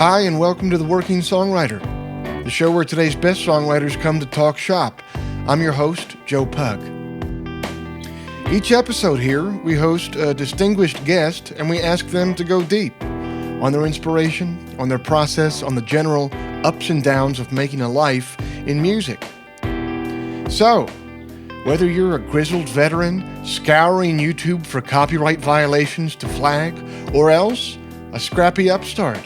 Hi, and welcome to The Working Songwriter, the show where today's best songwriters come to talk shop. I'm your host, Joe Pug. Each episode here, we host a distinguished guest, and we ask them to go deep on their inspiration, on their process, on the general ups and downs of making a life in music. So, whether you're a grizzled veteran scouring YouTube for copyright violations to flag, or else a scrappy upstart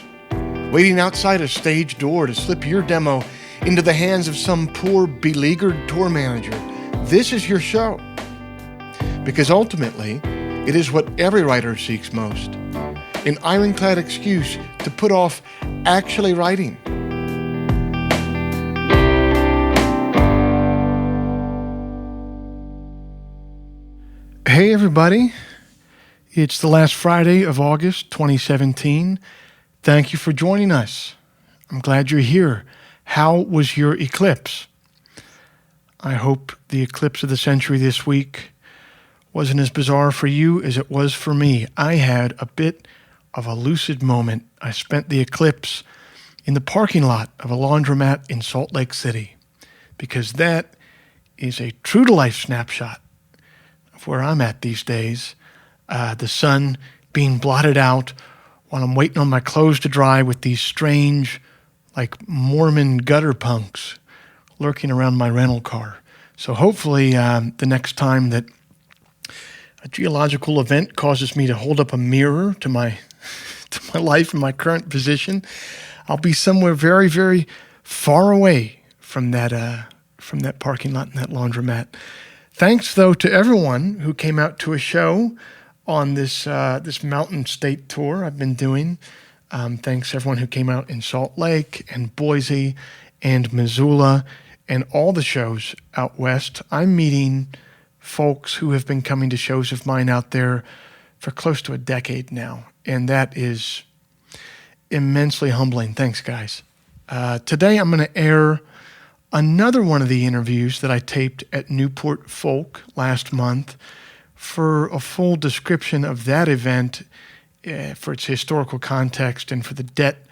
waiting outside a stage door to slip your demo into the hands of some poor beleaguered tour manager, this is your show. Because ultimately, it is what every writer seeks most, an ironclad excuse to put off actually writing. Hey everybody, it's the last Friday of August 2017. Thank you for joining us. I'm glad you're here. How was your eclipse? I hope the eclipse of the century this week wasn't as bizarre for you as it was for me. I had a bit of a lucid moment. I spent the eclipse in the parking lot of a laundromat in Salt Lake City, because that is a true-to-life snapshot of where I'm at these days. The sun being blotted out while I'm waiting on my clothes to dry with these strange, like Mormon gutter punks lurking around my rental car. So hopefully the next time that a geological event causes me to hold up a mirror to my life and my current position, I'll be somewhere very, very far away from that parking lot and that laundromat. Thanks, though, to everyone who came out to a show on this Mountain State tour I've been doing. Thanks to everyone who came out in Salt Lake and Boise and Missoula and all the shows out west. I'm meeting folks who have been coming to shows of mine out there for close to a decade now, and that is immensely humbling. Thanks, guys. Today I'm going to air another one of the interviews that I taped at Newport Folk last month. For a full description of that event, for its historical context, and for the debt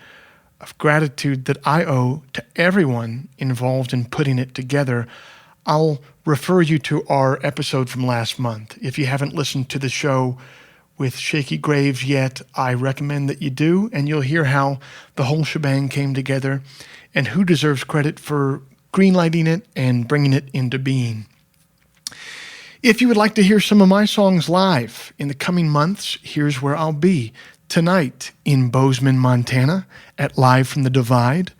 of gratitude that I owe to everyone involved in putting it together, I'll refer you to our episode from last month. If you haven't listened to the show with Shaky Graves yet, I recommend that you do, and you'll hear how the whole shebang came together and who deserves credit for greenlighting it and bringing it into being. If you would like to hear some of my songs live in the coming months, here's where I'll be. Tonight in Bozeman, Montana at Live from the Divide.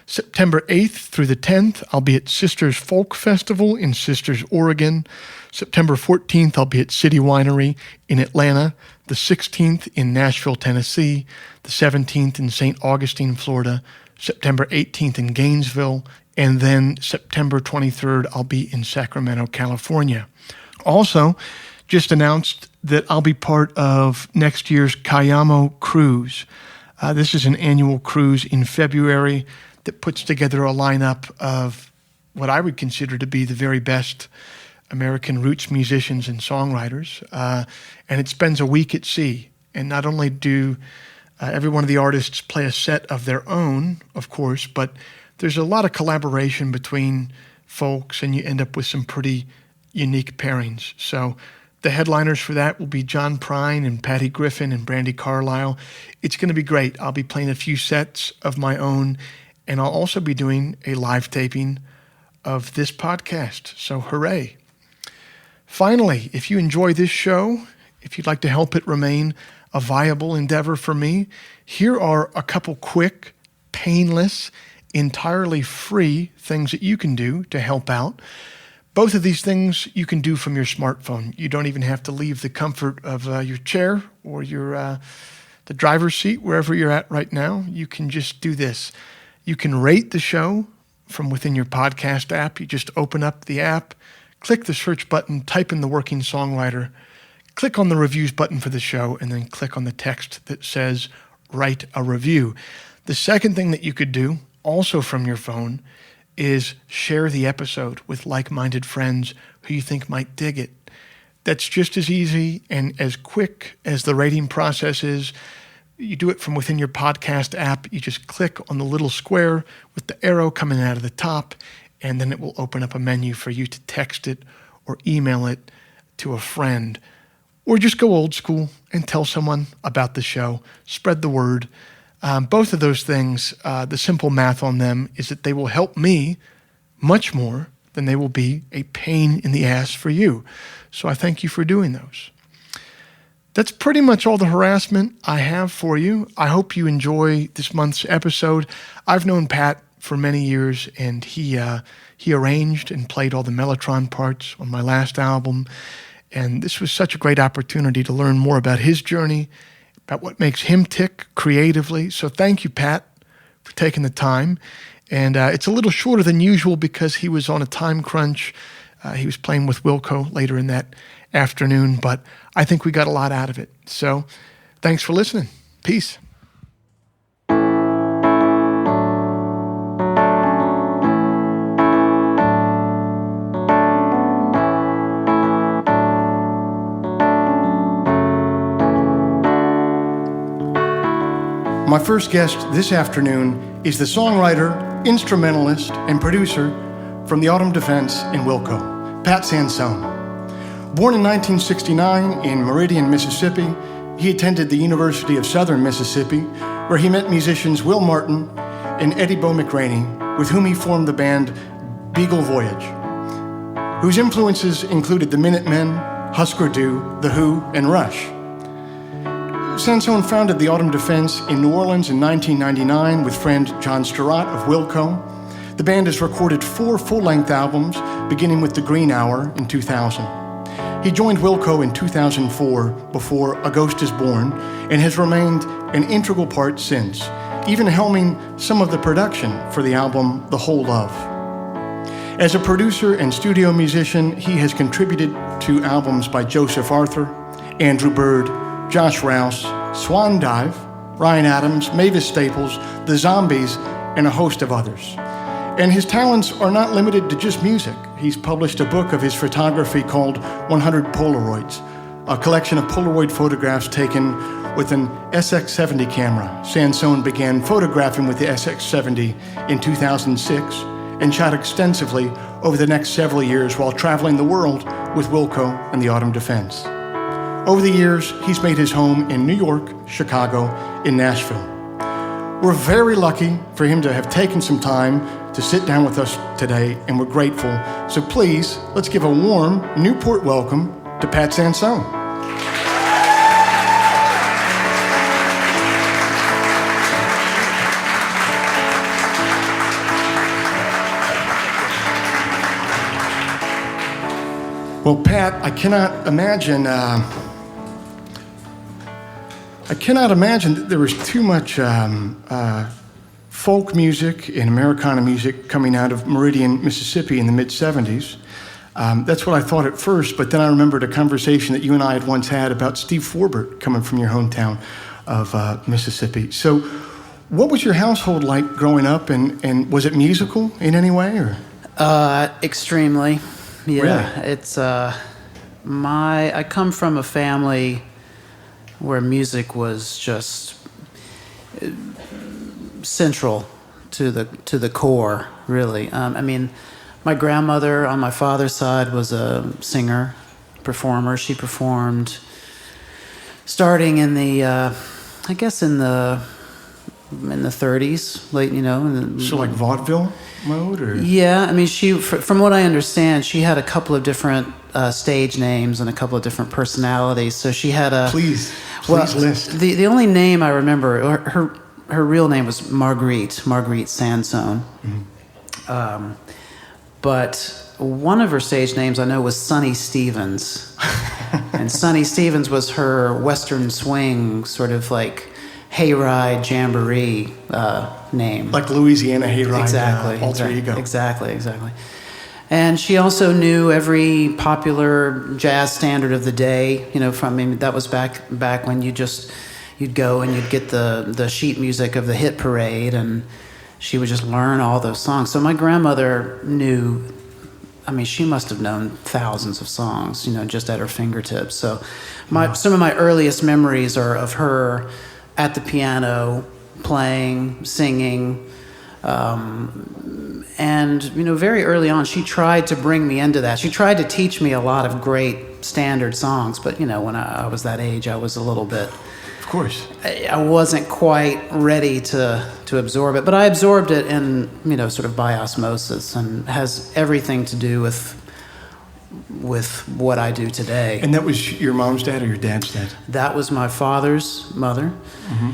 September 8th through the 10th, I'll be at Sisters Folk Festival in Sisters, Oregon. September 14th, I'll be at City Winery in Atlanta. The 16th in Nashville, Tennessee. The 17th in St. Augustine, Florida. September 18th in Gainesville. And then September 23rd, I'll be in Sacramento, California. Also, just announced that I'll be part of next year's Chiamo Cruise. This is an annual cruise in February that puts together a lineup of what I would consider to be the very best American roots musicians and songwriters. And it spends a week at sea. And not only do every one of the artists play a set of their own, of course, but there's a lot of collaboration between folks, and you end up with some pretty unique pairings. So the headliners for that will be John Prine and Patty Griffin and Brandy Carlisle. It's going to be great. I'll be playing a few sets of my own, and I'll also be doing a live taping of this podcast. So hooray. Finally, if you enjoy this show, if you'd like to help it remain a viable endeavor for me, here are a couple quick, painless, entirely free things that you can do to help out. Both of these things you can do from your smartphone. You don't even have to leave the comfort of your chair or the driver's seat, wherever you're at right now. You can just do this. You can rate the show from within your podcast app. You just open up the app, click the search button, type in The Working Songwriter, click on the reviews button for the show, and then click on the text that says write a review. The second thing that you could do, also from your phone, is share the episode with like-minded friends who you think might dig it. That's just as easy and as quick as the rating process is. You do it from within your podcast app. You just click on the little square with the arrow coming out of the top, and then it will open up a menu for you to text it or email it to a friend, or just go old school and tell someone about the show. Spread the word. Both of those things, the simple math on them is that they will help me much more than they will be a pain in the ass for you. So I thank you for doing those. That's pretty much all the harassment I have for you. I hope you enjoy this month's episode. I've known Pat for many years, and he arranged and played all the Mellotron parts on my last album. And this was such a great opportunity to learn more about his journey, about what makes him tick creatively. So thank you, Pat, for taking the time. And it's a little shorter than usual because he was on a time crunch. He was playing with Wilco later in that afternoon, but I think we got a lot out of it. So thanks for listening. Peace. My first guest this afternoon is the songwriter, instrumentalist, and producer from the Autumn Defense in Wilco, Pat Sansone. Born in 1969 in Meridian, Mississippi, he attended the University of Southern Mississippi, where he met musicians Will Martin and Eddie Bo McRaney, with whom he formed the band Beagle Voyage, whose influences included the Minutemen, Husker Du, The Who, and Rush. Sansone founded the Autumn Defense in New Orleans in 1999 with friend John Stirratt of Wilco. The band has recorded 4 full-length albums, beginning with The Green Hour in 2000. He joined Wilco in 2004 before A Ghost is Born and has remained an integral part since, even helming some of the production for the album The Whole Love. As a producer and studio musician, he has contributed to albums by Joseph Arthur, Andrew Bird, Josh Rouse, Swan Dive, Ryan Adams, Mavis Staples, The Zombies, and a host of others. And his talents are not limited to just music. He's published a book of his photography called 100 Polaroids, a collection of Polaroid photographs taken with an SX70 camera. Sansone began photographing with the SX70 in 2006 and shot extensively over the next several years while traveling the world with Wilco and the Autumn Defense. Over the years, he's made his home in New York, Chicago, and Nashville. We're very lucky for him to have taken some time to sit down with us today, and we're grateful. So please, let's give a warm Newport welcome to Pat Sansone. Well, Pat, I cannot imagine that there was too much folk music and Americana music coming out of Meridian, Mississippi in the mid-'70s. That's what I thought at first, but then I remembered a conversation that you and I had once had about Steve Forbert coming from your hometown of Mississippi. So what was your household like growing up, and was it musical in any way? Or? Extremely, yeah. Really? It's I come from a family where music was just central to the core, really. I mean, my grandmother on my father's side was a singer, performer. She performed starting in the, I guess in the 30s, late, So like vaudeville mode, or? Yeah, I mean, from what I understand, she had a couple of different stage names and a couple of different personalities. So she had a... Please list. The only name I remember, her real name was Marguerite Sansone. Mm-hmm. But one of her stage names I know was Sonny Stevens. And Sonny Stevens was her Western swing, sort of like hayride jamboree name. Like Louisiana hayride alter ego. Exactly. And she also knew every popular jazz standard of the day, that was back when you'd go and you'd get the sheet music of the hit parade, and she would just learn all those songs. So my grandmother knew, she must have known thousands of songs, just at her fingertips. So some of my earliest memories are of her at the piano, playing, singing. And, very early on, she tried to bring me into that. She tried to teach me a lot of great standard songs. But, when I was that age, I was a little bit... Of course. I wasn't quite ready to absorb it. But I absorbed it in, sort of by osmosis, and has everything to do with what I do today. And that was your mom's dad or your dad's dad? That was my father's mother. Mm-hmm.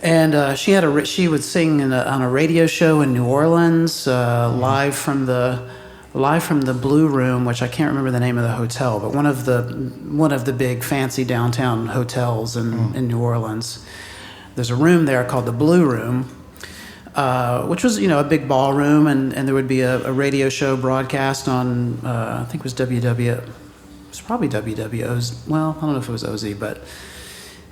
And she would sing on a radio show in New Orleans, live from the Blue Room, which I can't remember the name of the hotel, but one of the big fancy downtown hotels in New Orleans. There's a room there called the Blue Room, which was a big ballroom, and there would be a radio show broadcast on I think it was it was probably WWO's. Well, I don't know if it was OZ, but.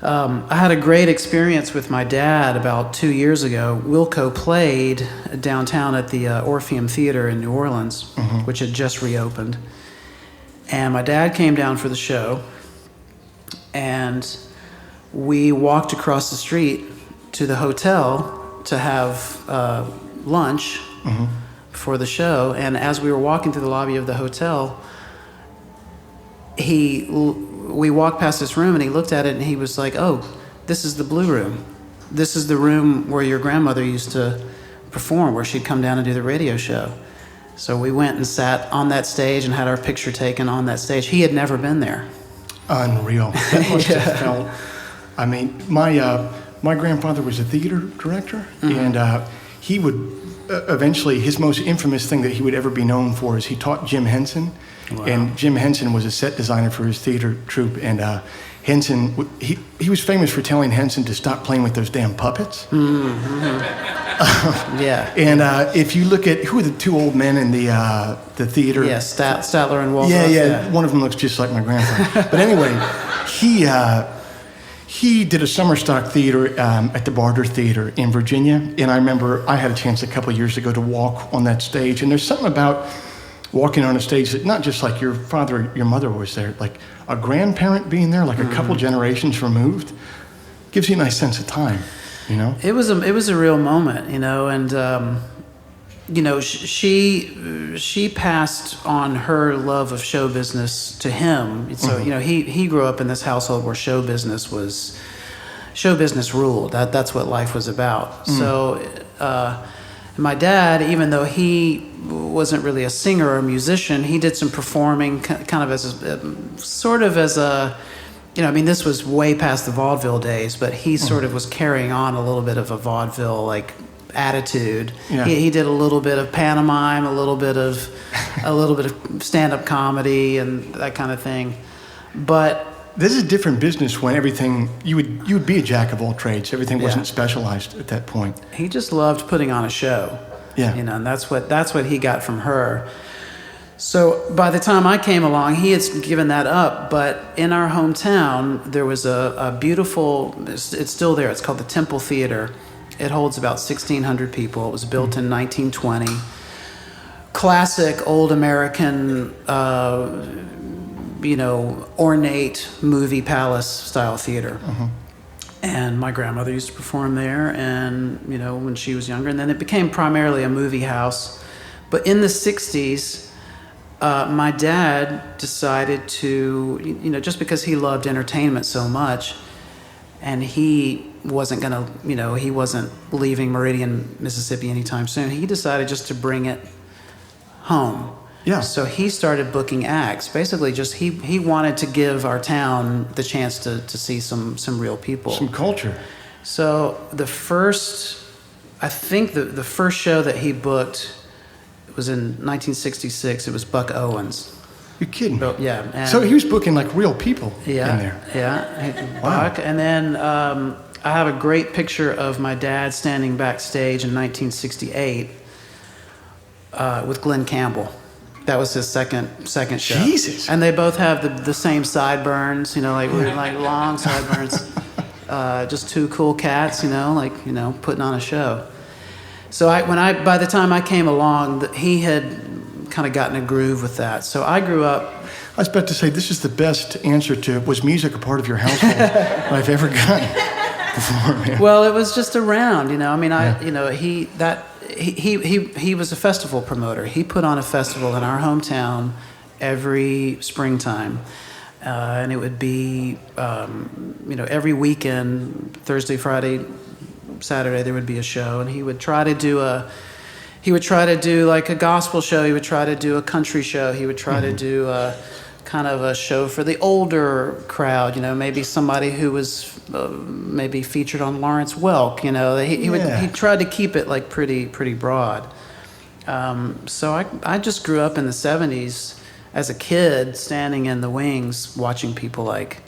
I had a great experience with my dad about 2 years ago. Wilco played downtown at the Orpheum Theater in New Orleans, which had just reopened. And my dad came down for the show, and we walked across the street to the hotel to have lunch for the show. And as we were walking through the lobby of the hotel, we walked past this room, and he looked at it, and he was like, "Oh, this is the Blue Room. This is the room where your grandmother used to perform, where she'd come down and do the radio show." So we went and sat on that stage and had our picture taken on that stage. He had never been there. Unreal. That must have felt... I mean, my grandfather was a theater director, and he would... eventually, his most infamous thing that he would ever be known for is he taught Jim Henson. Wow. And Jim Henson was a set designer for his theater troupe, and Henson, he was famous for telling Henson to stop playing with those damn puppets. Yeah. And if you look at, who are the two old men in the theater? Yeah, Statler and Waldorf. Yeah. One of them looks just like my grandfather. But anyway, he did a summer stock theater at the Barter Theater in Virginia, and I remember I had a chance a couple of years ago to walk on that stage, and there's something about walking on a stage that not just like your father or your mother was there, like a grandparent being there, like a couple generations removed, gives you a nice sense of time, It was a real moment, and she passed on her love of show business to him. So he grew up in this household where show business ruled. That's what life was about. So my dad, even though he wasn't really a singer or a musician, he did some performing kind of as a this was way past the vaudeville days, but he sort of was carrying on a little bit of a vaudeville like attitude. Yeah. He did a little bit of pantomime, a little bit of stand-up comedy and that kind of thing. But this is a different business when everything you would be a jack of all trades. Everything wasn't specialized at that point. He just loved putting on a show. Yeah. And that's what he got from her. So by the time I came along, he had given that up. But in our hometown, there was a beautiful, it's still there, it's called the Temple Theater. It holds about 1,600 people. It was built in 1920. Classic old American, ornate movie palace style theater. And my grandmother used to perform there, and when she was younger. And then it became primarily a movie house. But in the 60s, my dad decided to, just because he loved entertainment so much, and he wasn't going to, he wasn't leaving Meridian, Mississippi anytime soon. He decided just to bring it home. Yeah. So he started booking acts. Basically, just he wanted to give our town the chance to see some real people. Some culture. So the first show that he booked was in 1966. It was Buck Owens. You're kidding. Yeah. And so he was booking like real people in there. Yeah. Wow. Buck. And then I have a great picture of my dad standing backstage in 1968 with Glenn Campbell. That was his second show. Jesus. And they both have the same sideburns, like long sideburns. Just two cool cats, putting on a show. So by the time I came along, he had kind of gotten a groove with that. So I grew up. I was about to say, this is the best answer to, was music a part of your household I've ever gotten. perform? Yeah. Well, it was just around, I mean, Yeah. he was a festival promoter. He put on a festival in our hometown every springtime. And it would be, every weekend, Thursday, Friday, Saturday, there would be a show. And he would try to do like a gospel show. He would try to do a country show. He would try to do a kind of a show for the older crowd, maybe somebody who was maybe featured on Lawrence Welk, he tried to keep it like pretty broad. So I just grew up in the 70s as a kid, standing in the wings, watching people like,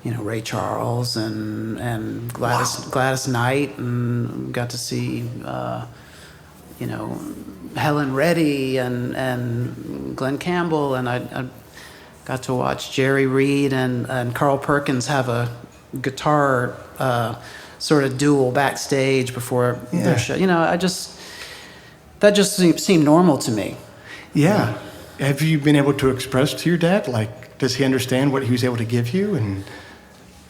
Ray Charles and Gladys Knight, and got to see, Helen Reddy and Glenn Campbell, and I got to watch Jerry Reed and Carl Perkins have a guitar sort of duel backstage before their show. That just seemed normal to me. Yeah. Have you been able to express to your dad, like, does he understand what he was able to give you? And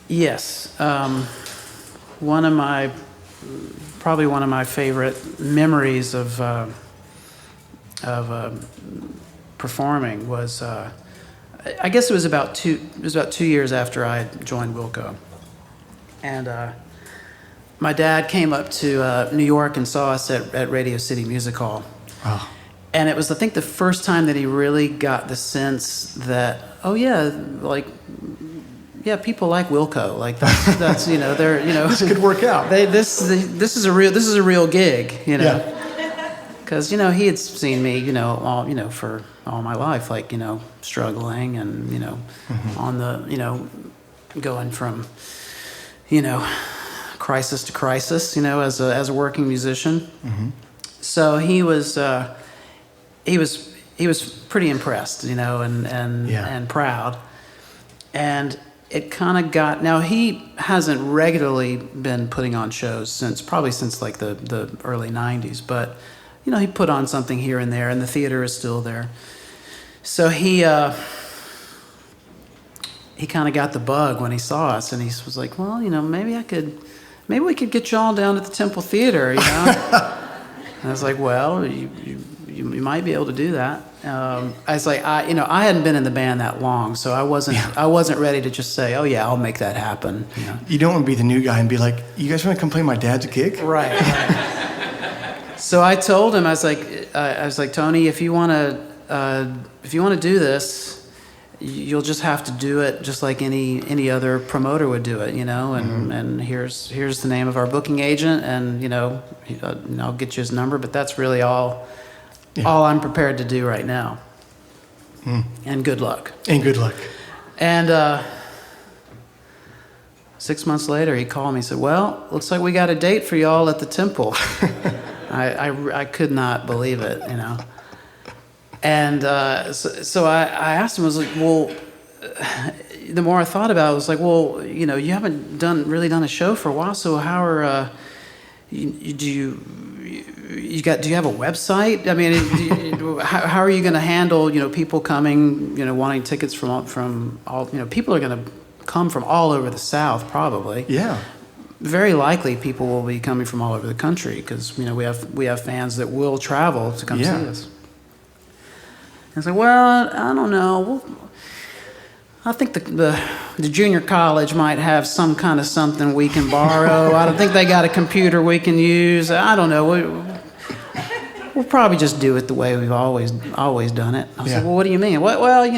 yes, probably one of my favorite memories of performing was, I guess it was about 2 years after I joined Wilco, and my dad came up to New York and saw us at Radio City Music Hall. oh, And it was, I think, the first time that he really got the sense that, people like Wilco, like that's they're this could work out. This is a real gig, because he had seen me, for all my life, like struggling and on the going from crisis to crisis, as a working musician. Mm-hmm. So he was pretty impressed, and proud. And it kind of got, now he hasn't regularly been putting on shows since like the early 90s, but he put on something here and there, and the theater is still there. So he kind of got the bug when he saw us, and he was like, well, maybe we could get you all down at the Temple Theater, And I was like, well, you might be able to do that. I was like, I hadn't been in the band that long, so I wasn't ready to just say, oh yeah, I'll make that happen. You don't want to be the new guy and be like, you guys want to come play my dad's gig? Right. So I told him, I was like, Tony, if you want to do this, you'll just have to do it just like any other promoter would do it, and here's the name of our booking agent, and I'll get you his number, but that's really all I'm prepared to do right now. And good luck. And 6 months later, he called me and said, well, looks like we got a date for y'all at the Temple. I could not believe it, And so I asked him, I was like, well, the more I thought about it, I was like, well, you haven't really done a show for a while, so how are, do you have a website? I mean, how are you going to handle, people coming, wanting tickets from all, people are going to come from all over the South, probably. Yeah. Very likely people will be coming from all over the country because, we have fans that will travel to come see us. I was like, well, I don't know. I think the junior college might have some kind of something we can borrow. I don't think they got a computer we can use. I don't know. We'll probably just do it the way we've always done it. I was like, well, what do you mean? Well,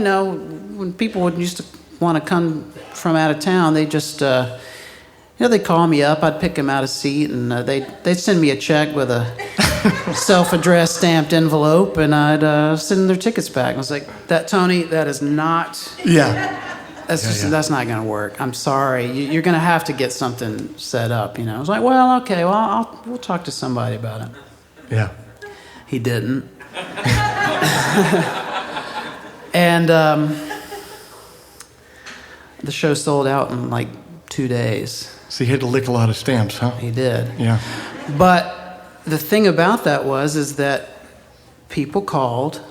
when people used to want to come from out of town, they just, they'd call me up. I'd pick them out a seat, and they'd send me a check with a self-addressed stamped envelope, and I'd send their tickets back. I was like, Tony, that is not... Yeah. That's not going to work. I'm sorry. You're going to have to get something set up, I was like, well, okay, well, we'll talk to somebody about it. Yeah. He didn't. And the show sold out in like 2 days. So he had to lick a lot of stamps, huh? He did. Yeah. But the thing about that is that people called,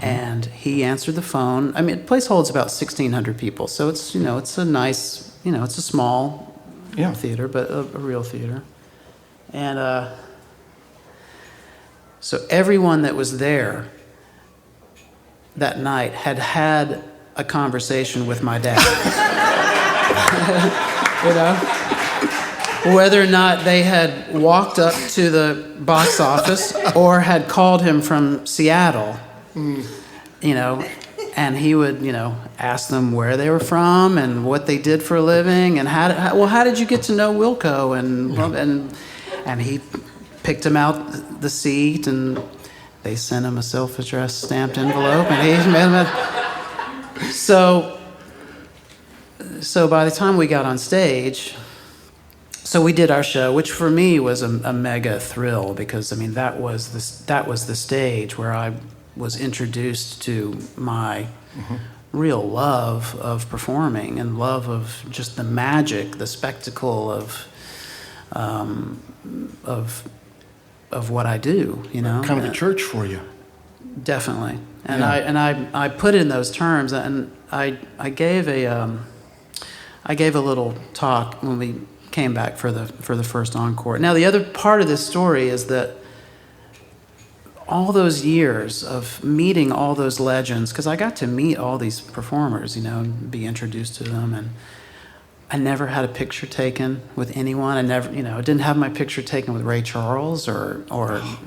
and he answered the phone. I mean, the place holds about 1,600 people, so it's it's a nice, it's a small theater, but a real theater. And so everyone that was there that night had a conversation with my dad. You know? Whether or not they had walked up to the box office or had called him from Seattle, you know, and he would, you know, ask them where they were from and what they did for a living and how did you get to know Wilco and he picked him out the seat and they sent him a self-addressed stamped envelope and he met him at... So by the time we got on stage, so we did our show, which for me was a mega thrill because I mean that was the stage where I was introduced to my real love of performing and love of just the magic, the spectacle of what I do, you know. Kind of a church for you. Definitely, and I put it in those terms, and I gave a little talk when we came back for the first encore. Now the other part of this story is that all those years of meeting all those legends, because I got to meet all these performers, you know, and be introduced to them, and I never had a picture taken with anyone. I never, you know, I didn't have my picture taken with Ray Charles or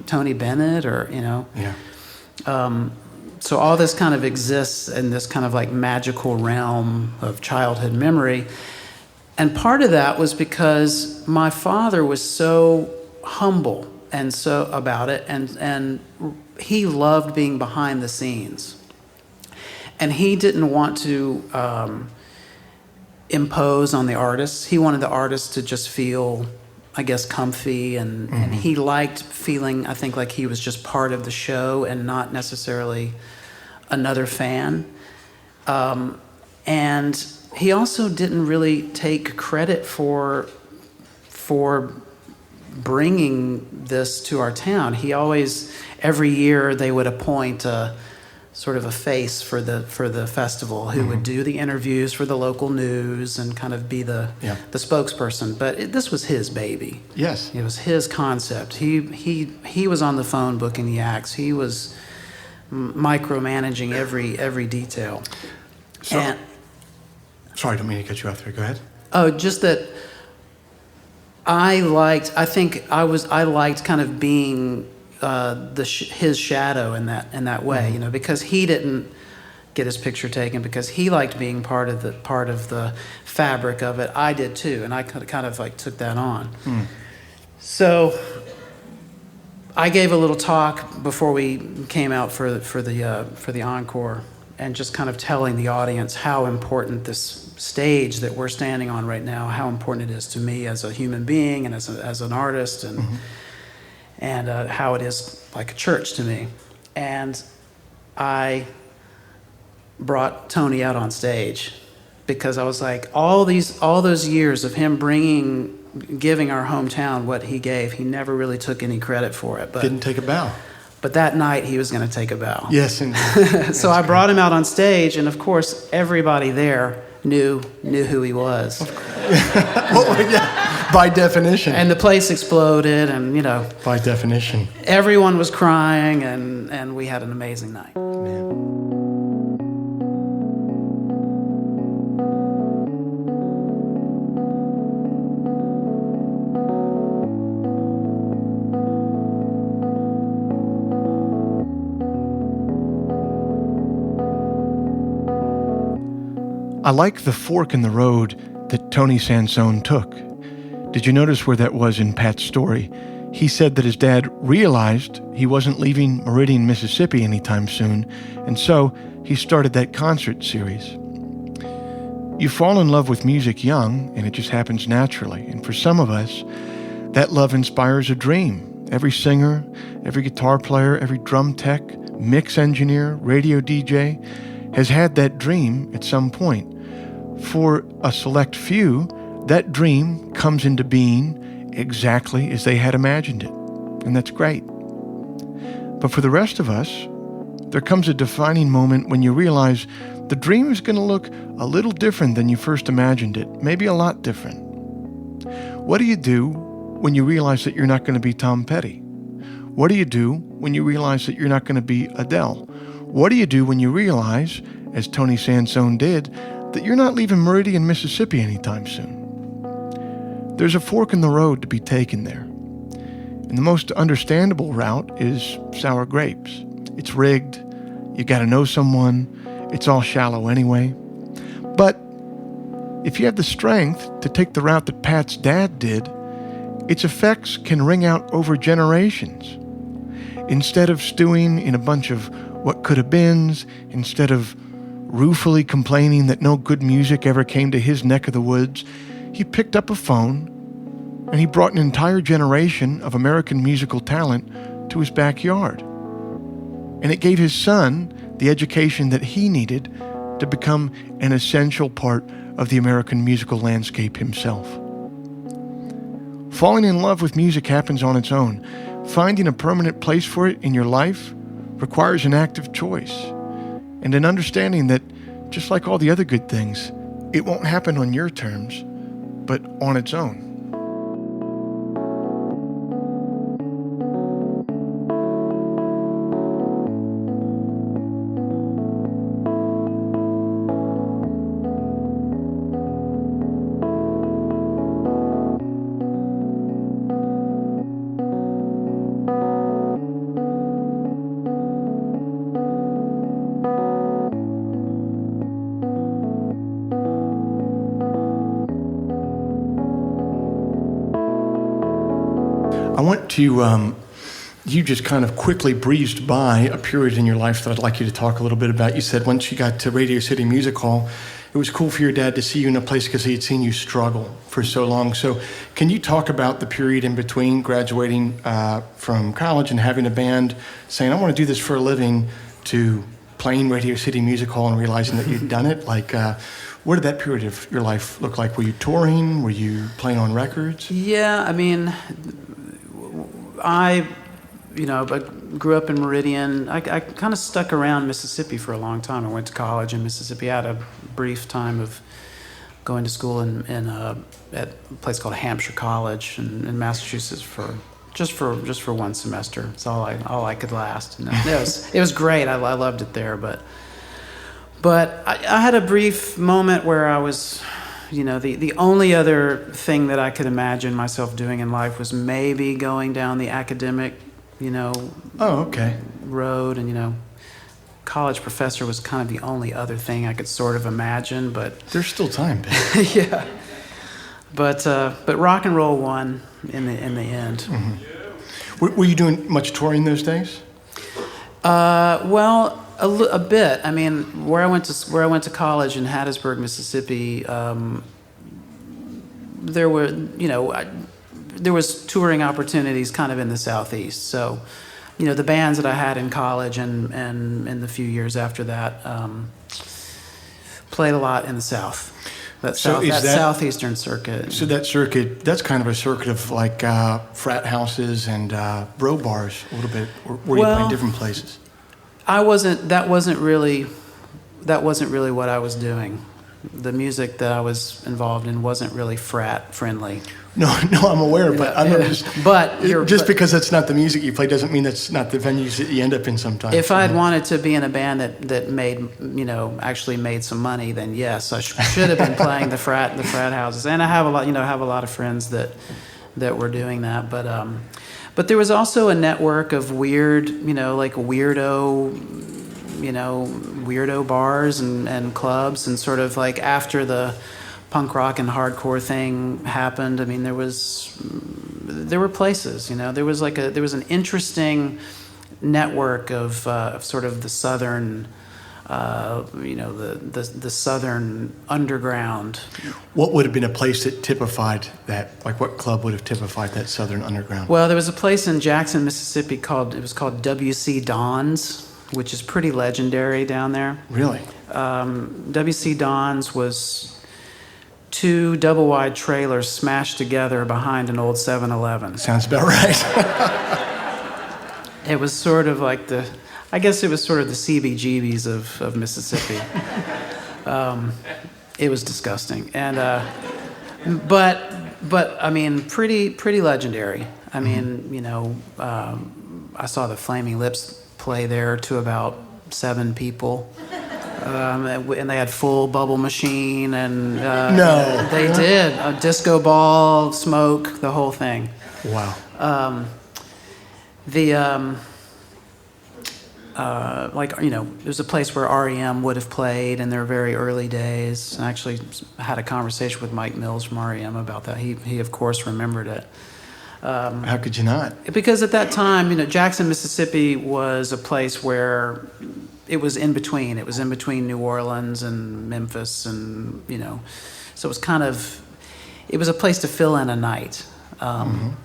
Tony Bennett or, you know. Yeah. So all this kind of exists in this kind of like magical realm of childhood memory. And part of that was because my father was so humble and so about it, and he loved being behind the scenes. And he didn't want to impose on the artists. He wanted the artists to just feel, I guess, comfy, and he liked feeling, I think, like he was just part of the show and not necessarily another fan. And he also didn't really take credit for bringing this to our town. He always, every year, they would appoint a sort of a face for the festival who would do the interviews for the local news and kind of be the spokesperson. But this was his baby. Yes. It was his concept. He was on the phone booking the acts. He was micromanaging every detail. So, sorry, I don't mean to cut you off there. Go ahead. Oh, just that I liked kind of being his shadow in that way, you know, because he didn't get his picture taken because he liked being part of the fabric of it. I did too, and I kind of like took that on. So I gave a little talk before we came out for the encore, and just kind of telling the audience how important this stage that we're standing on right now, how important it is to me as a human being and as an artist, and how it is like a church to me. And I brought Tony out on stage because I was like, all those years of him giving our hometown what he gave, he never really took any credit for it. But didn't take a bow. But that night he was going to take a bow. Yes, indeed. So I brought him out on stage, and of course everybody there knew who he was. Well, yeah, by definition. And the place exploded, and you know. By definition. Everyone was crying, and we had an amazing night. Man. I like the fork in the road that Tony Sansone took. Did you notice where that was in Pat's story? He said that his dad realized he wasn't leaving Meridian, Mississippi anytime soon, and so he started that concert series. You fall in love with music young, and it just happens naturally. And for some of us, that love inspires a dream. Every singer, every guitar player, every drum tech, mix engineer, radio DJ has had that dream at some point. For a select few, that dream comes into being exactly as they had imagined it, and that's great. But for the rest of us, there comes a defining moment when you realize the dream is going to look a little different than you first imagined it, maybe a lot different. What do you do when you realize that you're not going to be Tom Petty? What do you do when you realize that you're not going to be Adele? What do you do when you realize, as Tony Sansone did, that you're not leaving Meridian, Mississippi anytime soon? There's a fork in the road to be taken there. And the most understandable route is sour grapes. It's rigged. You got to know someone. It's all shallow anyway. But if you have the strength to take the route that Pat's dad did, its effects can ring out over generations. Instead of stewing in a bunch of what could have beens, instead of ruefully complaining that no good music ever came to his neck of the woods, he picked up a phone and he brought an entire generation of American musical talent to his backyard. And it gave his son the education that he needed to become an essential part of the American musical landscape himself. Falling in love with music happens on its own. Finding a permanent place for it in your life requires an active choice and an understanding that, just like all the other good things, it won't happen on your terms, but on its own. I want to, you just kind of quickly breezed by a period in your life that I'd like you to talk a little bit about. You said once you got to Radio City Music Hall, it was cool for your dad to see you in a place because he had seen you struggle for so long. So can you talk about the period in between graduating from college and having a band, saying, I want to do this for a living, to playing Radio City Music Hall and realizing that you'd done it? Like, what did that period of your life look like? Were you touring? Were you playing on records? Yeah, I mean, I grew up in Meridian. I kind of stuck around Mississippi for a long time. I went to college in Mississippi. I had a brief time of going to school at a place called Hampshire College in Massachusetts for one semester. It's all I could last. And it was great. I loved it there. But I had a brief moment where I was, the only other thing that I could imagine myself doing in life was maybe going down the academic, road. And, college professor was kind of the only other thing I could sort of imagine. But there's still time, Ben. Yeah. But rock and roll won in the end. Mm-hmm. Were you doing much touring those days? Well, a bit. I mean, where I went to college in Hattiesburg, Mississippi, there was touring opportunities kind of in the Southeast. So, the bands that I had in college and in the few years after that played a lot in the South. That Southeastern circuit. So that circuit, that's kind of a circuit of like frat houses and bro bars a little bit, or were you playing different places? That wasn't really what I was doing. The music that I was involved in wasn't really frat friendly. No, I'm aware, but because that's not the music you play doesn't mean that's not the venues that you end up in sometimes. If I'd wanted to be in a band that made, actually made some money, then yes, I should have been playing the frat houses. And I have a lot of friends that were doing that, but there was also a network of weird, weirdo bars and clubs, and sort of like after the punk rock and hardcore thing happened, I mean, there were places, there was an interesting network of sort of the southern, the southern underground. What would have been a place that typified that? Like, what club would have typified that southern underground? Well, there was a place in Jackson, Mississippi called W.C. Don's, which is pretty legendary down there. Really? W.C. Don's was 2 double-wide trailers smashed together behind an old 7-Eleven. Sounds about right. It was sort of like the CBGBs of Mississippi. It was disgusting. And but But I mean, pretty legendary. I mean, you know, I saw the Flaming Lips play there to about 7 people. And they had full bubble machine, and No. they did a disco ball, smoke, the whole thing. Wow. Like, you know, there's a place where REM would have played in their very early days. I actually had a conversation with Mike Mills from REM about that. He of course remembered it. How could you not? Because at that time, you know, Jackson, Mississippi was a place where it was in between. It was in between New Orleans and Memphis, and, you know, so it was kind of, it was a place to fill in a night. And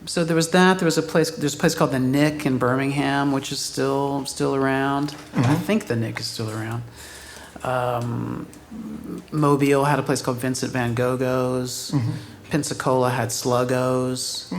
so there was that. There's a place called the Nick in Birmingham, which is still around. I think the Nick is still around. Mobile had a place called Vincent Van Gogh's. Pensacola had Sluggo's.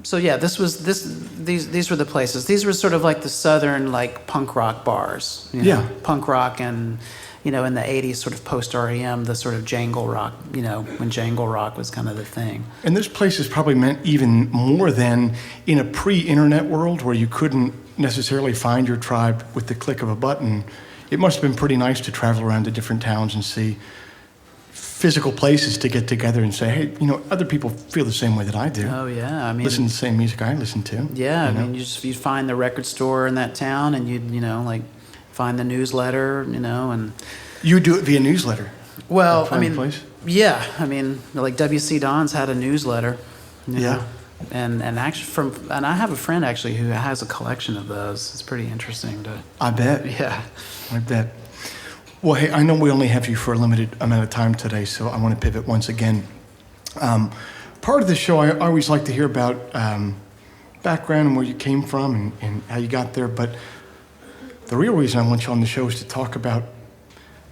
So yeah, these were the places. These were sort of like the southern, like, punk rock bars. You know? Punk rock, and, you know, in the 80s, sort of post REM, the sort of jangle rock, you know, when jangle rock was kind of the thing. And those places probably meant even more than in a pre-internet world where you couldn't necessarily find your tribe with the click of a button. It must have been pretty nice to travel around to different towns and see physical places to get together and say, hey, you know, other people feel the same way that I do. Oh yeah, I mean, listen to the same music I listen to. Yeah, you know? I mean, you'd find the record store in that town, and you'd, you know, like, find the newsletter, you know, and you would do it via newsletter. Well, I mean, place? Yeah, I mean, like, WC Don's had a newsletter. You know? Yeah. And actually and I have a friend actually who has a collection of those. It's pretty interesting to. I bet. Yeah. I bet. Well, hey, I know we only have you for a limited amount of time today, so I want to pivot once again. Part of the show, I always like to hear about background and where you came from and how you got there, but the real reason I want you on the show is to talk about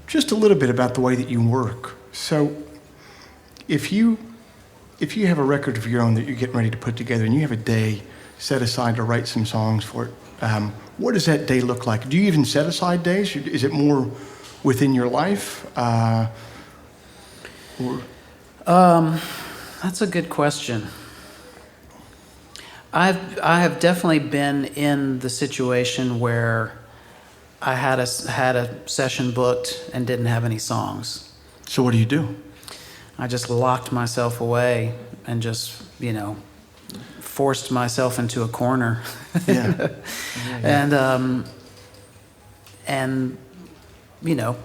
just a little bit about the way that you work. So if you have a record of your own that you're getting ready to put together and you have a day set aside to write some songs for it, what does that day look like? Do you even set aside days? Is it more within your life? That's a good question. I have definitely been in the situation where I had a session booked and didn't have any songs. So what do you do? I just locked myself away and just, you know, forced myself into a corner. Yeah. And you know,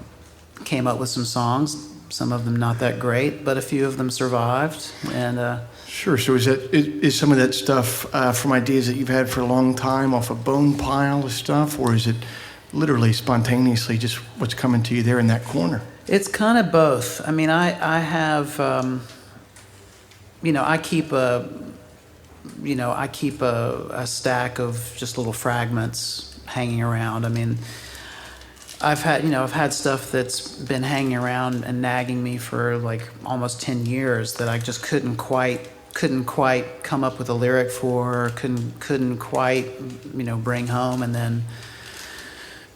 came up with some songs. Some of them not that great, but a few of them survived. And sure. So is some of that stuff from ideas that you've had for a long time off a bone pile of stuff, or is it literally spontaneously just what's coming to you there in that corner? It's kind of both. I mean, I have, you know, I keep a stack of just little fragments hanging around. I mean, I've had stuff that's been hanging around and nagging me for like almost 10 years that I just couldn't quite come up with a lyric for, couldn't quite, you know, bring home. And then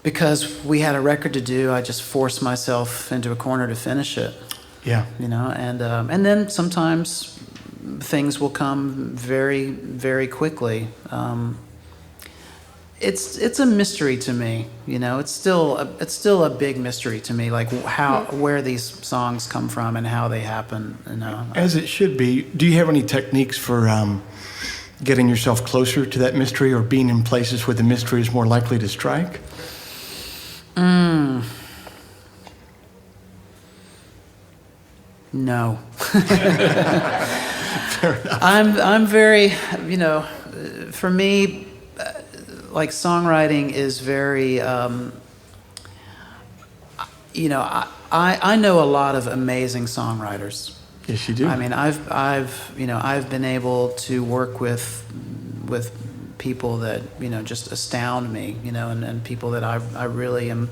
because we had a record to do, I just forced myself into a corner to finish it. Yeah. You know, and then sometimes things will come very, very quickly. It's a mystery to me, you know. It's still a big mystery to me, like where these songs come from and how they happen, you know. As it should be. Do you have any techniques for getting yourself closer to that mystery, or being in places where the mystery is more likely to strike? No. Fair enough. I'm very, you know, for me, like, songwriting is very, you know, I know a lot of amazing songwriters. Yes, you do. I mean, I've been able to work with people that, you know, just astound me, you know, and people that I really am.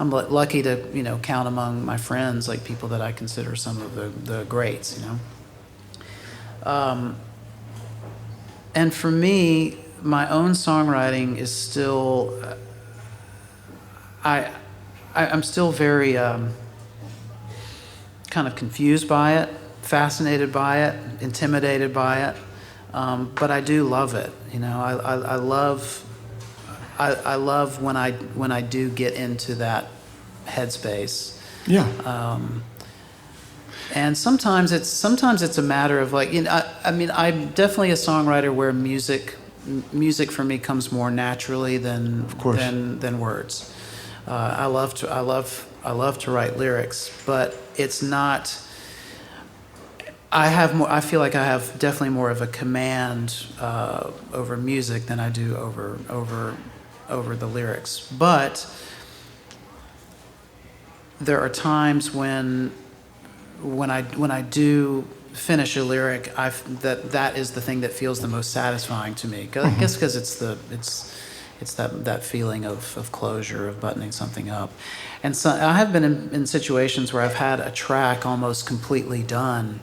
I'm lucky to, you know, count among my friends, like, people that I consider some of the greats, you know. And for me, my own songwriting is still, I'm still very, kind of confused by it, fascinated by it, intimidated by it, but I do love it. You know, I love when I do get into that headspace. Yeah. And sometimes it's a matter of like, you know, I mean, I'm definitely a songwriter where music for me comes more naturally than words. I love to write lyrics, but it's not. I feel like I have definitely more of a command over music than I do over the lyrics. But there are times when I do finish a lyric, that is the thing that feels the most satisfying to me. I guess because it's that feeling of closure, of buttoning something up. And so I have been in situations where I've had a track almost completely done,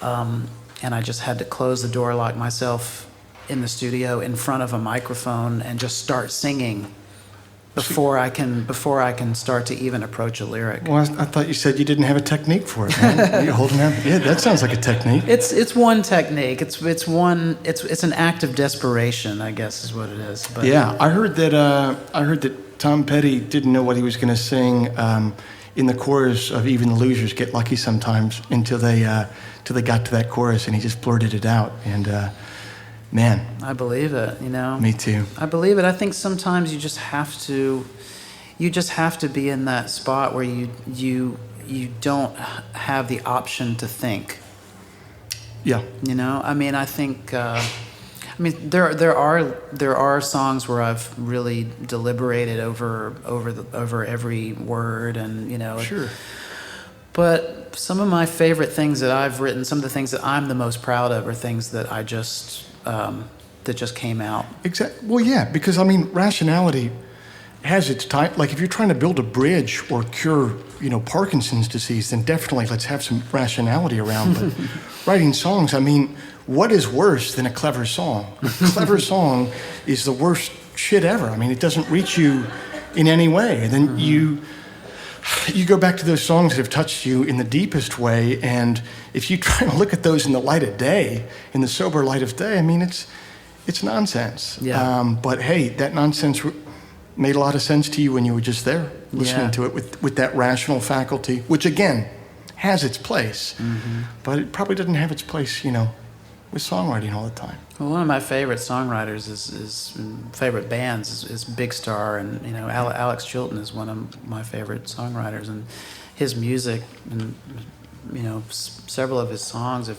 and I just had to close the door, lock myself in the studio in front of a microphone, and just start singing before I can start to even approach a lyric. Well, I thought you said you didn't have a technique for it, man. You're holding out. Yeah, that sounds like a technique. It's one technique. It's an act of desperation, I guess, is what it is. But yeah, I heard that Tom Petty didn't know what he was going to sing in the chorus of "Even the Losers Get Lucky Sometimes" until they got to that chorus, and he just blurted it out. And man, I believe it. You know, me too. I believe it. I think sometimes you just have to be in that spot where you don't have the option to think. Yeah. You know, I mean, I think. There are songs where I've really deliberated over every word, and you know. Sure. But some of my favorite things that I've written, some of the things that I'm the most proud of, are things that I just that just came out. Exactly. Well, yeah, because I mean, rationality has its time. Like if you're trying to build a bridge or cure, you know, Parkinson's disease, then definitely let's have some rationality around. But writing songs, I mean, what is worse than a clever song? A clever song is the worst shit ever. I mean, it doesn't reach you in any way. And then you go back to those songs that have touched you in the deepest way, and if you try to look at those in the light of day, in the sober light of day, I mean, it's nonsense. Yeah. But hey, that nonsense made a lot of sense to you when you were just there, listening to it with that rational faculty, which again has its place, but it probably doesn't have its place, you know, with songwriting all the time. Well, one of my favorite songwriters favorite bands is Big Star, and you know, Alex Chilton is one of my favorite songwriters, and his music and you know several of his songs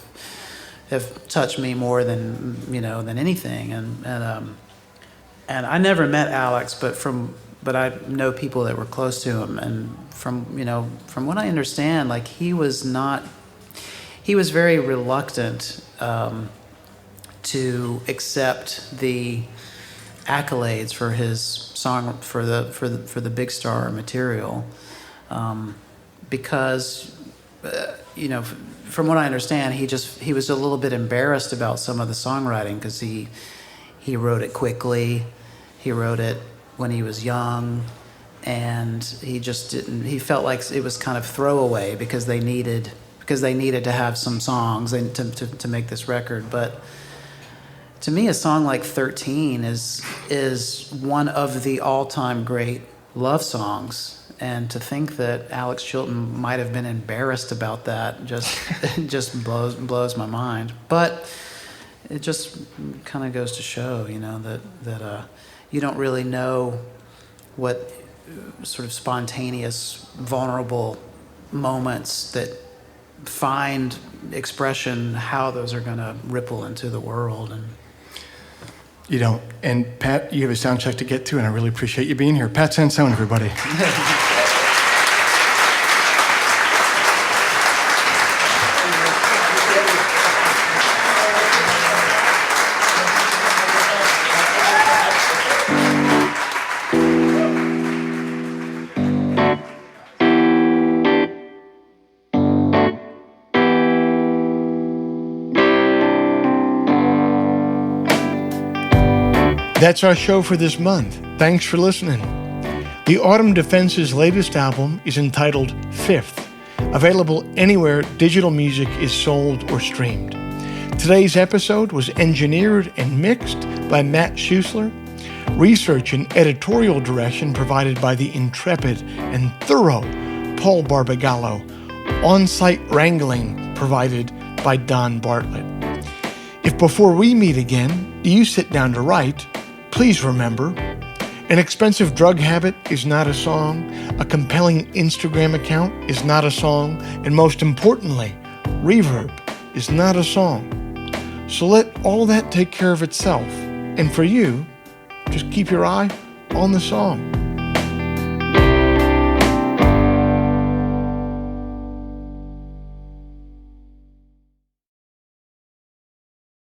have touched me more than anything, and I never met Alex, but I know people that were close to him, and from what I understand, like he was very reluctant to accept the accolades for his song for the Big Star material, because from what I understand, he was a little bit embarrassed about some of the songwriting because he wrote it quickly, he wrote it when he was young, and he felt like it was kind of throwaway because they needed to have some songs to make this record. But to me, a song like 13 is one of the all-time great love songs. And to think that Alex Chilton might have been embarrassed about that just blows my mind. But it just kind of goes to show, you know, that you don't really know what sort of spontaneous, vulnerable moments that find expression, how those are going to ripple into the world. And you don't. And Pat, you have a sound check to get to, and I really appreciate you being here. Pat Sansone, everybody. That's our show for this month. Thanks for listening. The Autumn Defense's latest album is entitled Fifth. Available anywhere digital music is sold or streamed. Today's episode was engineered and mixed by Matt Schusler. Research and editorial direction provided by the intrepid and thorough Paul Barbagallo. On-site wrangling provided by Don Bartlett. If before we meet again, you sit down to write, please remember, an expensive drug habit is not a song, a compelling Instagram account is not a song, and most importantly, reverb is not a song. So let all that take care of itself. And for you, just keep your eye on the song.